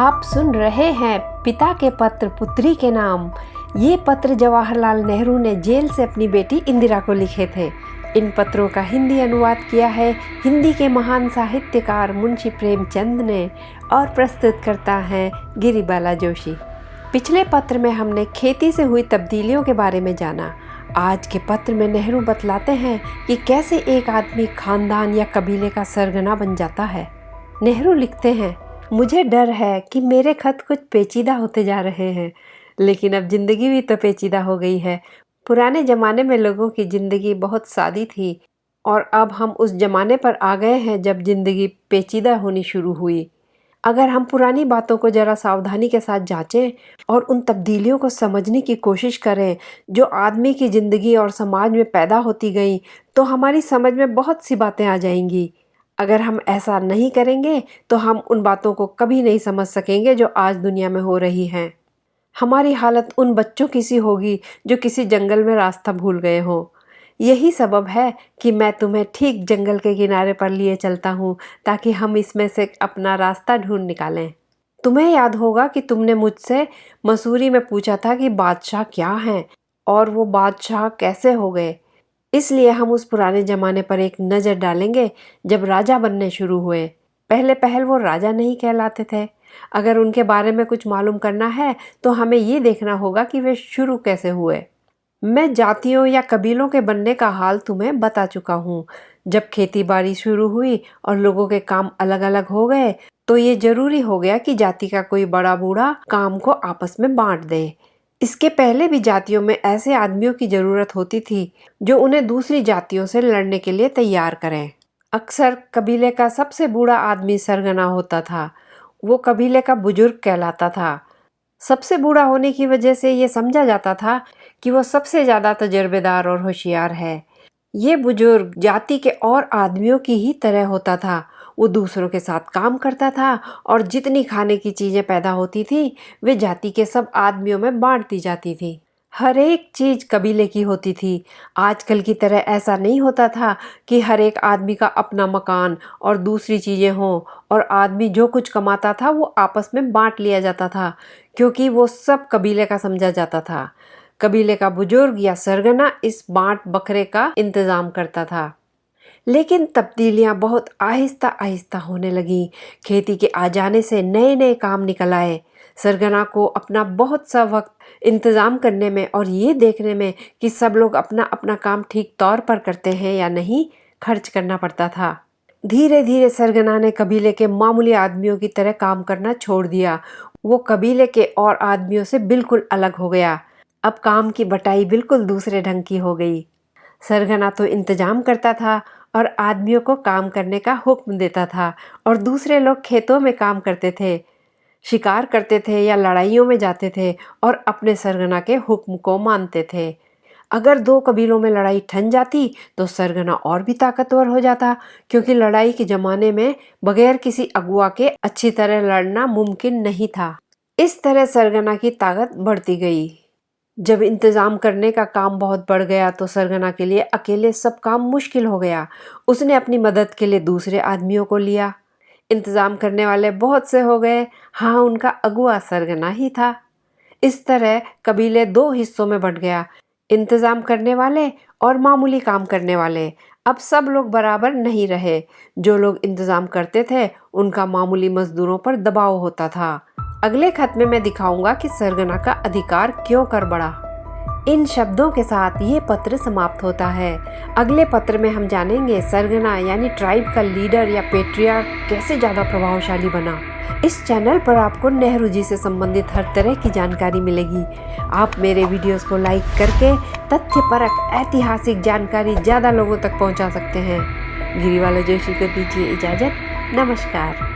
आप सुन रहे हैं पिता के पत्र पुत्री के नाम। ये पत्र जवाहरलाल नेहरू ने जेल से अपनी बेटी इंदिरा को लिखे थे। इन पत्रों का हिंदी अनुवाद किया है हिंदी के महान साहित्यकार मुंशी प्रेमचंद ने और प्रस्तुत करता है गिरिबाला जोशी। पिछले पत्र में हमने खेती से हुई तब्दीलियों के बारे में जाना। आज के पत्र में नेहरू बतलाते हैं कि कैसे एक आदमी खानदान या कबीले का सरगना बन जाता है। नेहरू लिखते हैं, मुझे डर है कि मेरे खत कुछ पेचीदा होते जा रहे हैं, लेकिन अब जिंदगी भी तो पेचीदा हो गई है। पुराने ज़माने में लोगों की ज़िंदगी बहुत सादी थी और अब हम उस ज़माने पर आ गए हैं जब ज़िंदगी पेचीदा होनी शुरू हुई। अगर हम पुरानी बातों को ज़रा सावधानी के साथ जांचें और उन तब्दीलियों को समझने की कोशिश करें जो आदमी की ज़िंदगी और समाज में पैदा होती गई, तो हमारी समझ में बहुत सी बातें आ जाएंगी। अगर हम ऐसा नहीं करेंगे तो हम उन बातों को कभी नहीं समझ सकेंगे जो आज दुनिया में हो रही हैं। हमारी हालत उन बच्चों की सी होगी जो किसी जंगल में रास्ता भूल गए हों। यही सबब है कि मैं तुम्हें ठीक जंगल के किनारे पर लिए चलता हूँ ताकि हम इसमें से अपना रास्ता ढूंढ निकालें। तुम्हें याद होगा कि तुमने मुझसे मसूरी में पूछा था कि बादशाह क्या हैं और वो बादशाह कैसे हो गए। इसलिए हम उस पुराने ज़माने पर एक नज़र डालेंगे जब राजा बनने शुरू हुए। पहले वो राजा नहीं कहलाते थे। अगर उनके बारे में कुछ मालूम करना है तो हमें ये देखना होगा कि वे शुरू कैसे हुए। मैं जातियों या कबीलों के बनने का हाल तुम्हें बता चुका हूँ। जब खेती बाड़ी शुरू हुई और लोगों के काम अलग अलग हो गए तो ये जरूरी हो गया कि जाति का कोई बड़ा बूढ़ा काम को आपस में बांट दे। इसके पहले भी जातियों में ऐसे आदमियों की ज़रूरत होती थी जो उन्हें दूसरी जातियों से लड़ने के लिए तैयार करें। अक्सर कबीले का सबसे बूढ़ा आदमी सरगना होता था। वो कबीले का बुजुर्ग कहलाता था। सबसे बूढ़ा होने की वजह से ये समझा जाता था कि वो सबसे ज़्यादा तजर्बेदार और होशियार है। ये बुजुर्ग जाति के और आदमियों की ही तरह होता था। वो दूसरों के साथ काम करता था और जितनी खाने की चीज़ें पैदा होती थी वे जाति के सब आदमियों में बांट दी जाती थी। हर एक चीज़ कबीले की होती थी। आजकल की तरह ऐसा नहीं होता था कि हर एक आदमी का अपना मकान और दूसरी चीज़ें हों और आदमी जो कुछ कमाता था वो आपस में बांट लिया जाता था, क्योंकि वो सब कबीले का समझा जाता था। कबीले का बुजुर्ग या सरगना इस बांट बखरे का इंतज़ाम करता था। लेकिन तब्दीलियां बहुत आहिस्ता आहिस्ता होने लगी। खेती के आ जाने से नए नए काम निकल आए। सरगना को अपना बहुत सा वक्त इंतज़ाम करने में और ये देखने में कि सब लोग अपना अपना काम ठीक तौर पर करते हैं या नहीं खर्च करना पड़ता था। धीरे धीरे सरगना ने कबीले के मामूली आदमियों की तरह काम करना छोड़ दिया। वो कबीले के और आदमियों से बिल्कुल अलग हो गया। अब काम की बटाई बिल्कुल दूसरे ढंग की हो गई। सरगना तो इंतजाम करता था और आदमियों को काम करने का हुक्म देता था और दूसरे लोग खेतों में काम करते थे, शिकार करते थे या लड़ाइयों में जाते थे और अपने सरगना के हुक्म को मानते थे। अगर दो कबीलों में लड़ाई ठन जाती तो सरगना और भी ताकतवर हो जाता, क्योंकि लड़ाई के ज़माने में बगैर किसी अगुआ के अच्छी तरह लड़ना मुमकिन नहीं था। इस तरह सरगना की ताकत बढ़ती गई। जब इंतज़ाम करने का काम बहुत बढ़ गया तो सरगना के लिए अकेले सब काम मुश्किल हो गया। उसने अपनी मदद के लिए दूसरे आदमियों को लिया। इंतज़ाम करने वाले बहुत से हो गए। हाँ, उनका अगुआ सरगना ही था। इस तरह कबीले दो हिस्सों में बंट गया, इंतज़ाम करने वाले और मामूली काम करने वाले। अब सब लोग बराबर नहीं रहे। जो लोग इंतज़ाम करते थे उनका मामूली मजदूरों पर दबाव होता था। अगले खत में मैं दिखाऊंगा कि सरगना का अधिकार क्यों कर बढ़ा। इन शब्दों के साथ ये पत्र समाप्त होता है। अगले पत्र में हम जानेंगे सरगना यानी ट्राइब का लीडर या पेट्रियार्क कैसे ज़्यादा प्रभावशाली बना। इस चैनल पर आपको नेहरू जी से संबंधित हर तरह की जानकारी मिलेगी। आप मेरे वीडियोस को लाइक करके तथ्यपरक ऐतिहासिक जानकारी ज़्यादा लोगों तक पहुंचा सकते हैं। गिरिबाला जोशी को दीजिए इजाज़त। नमस्कार।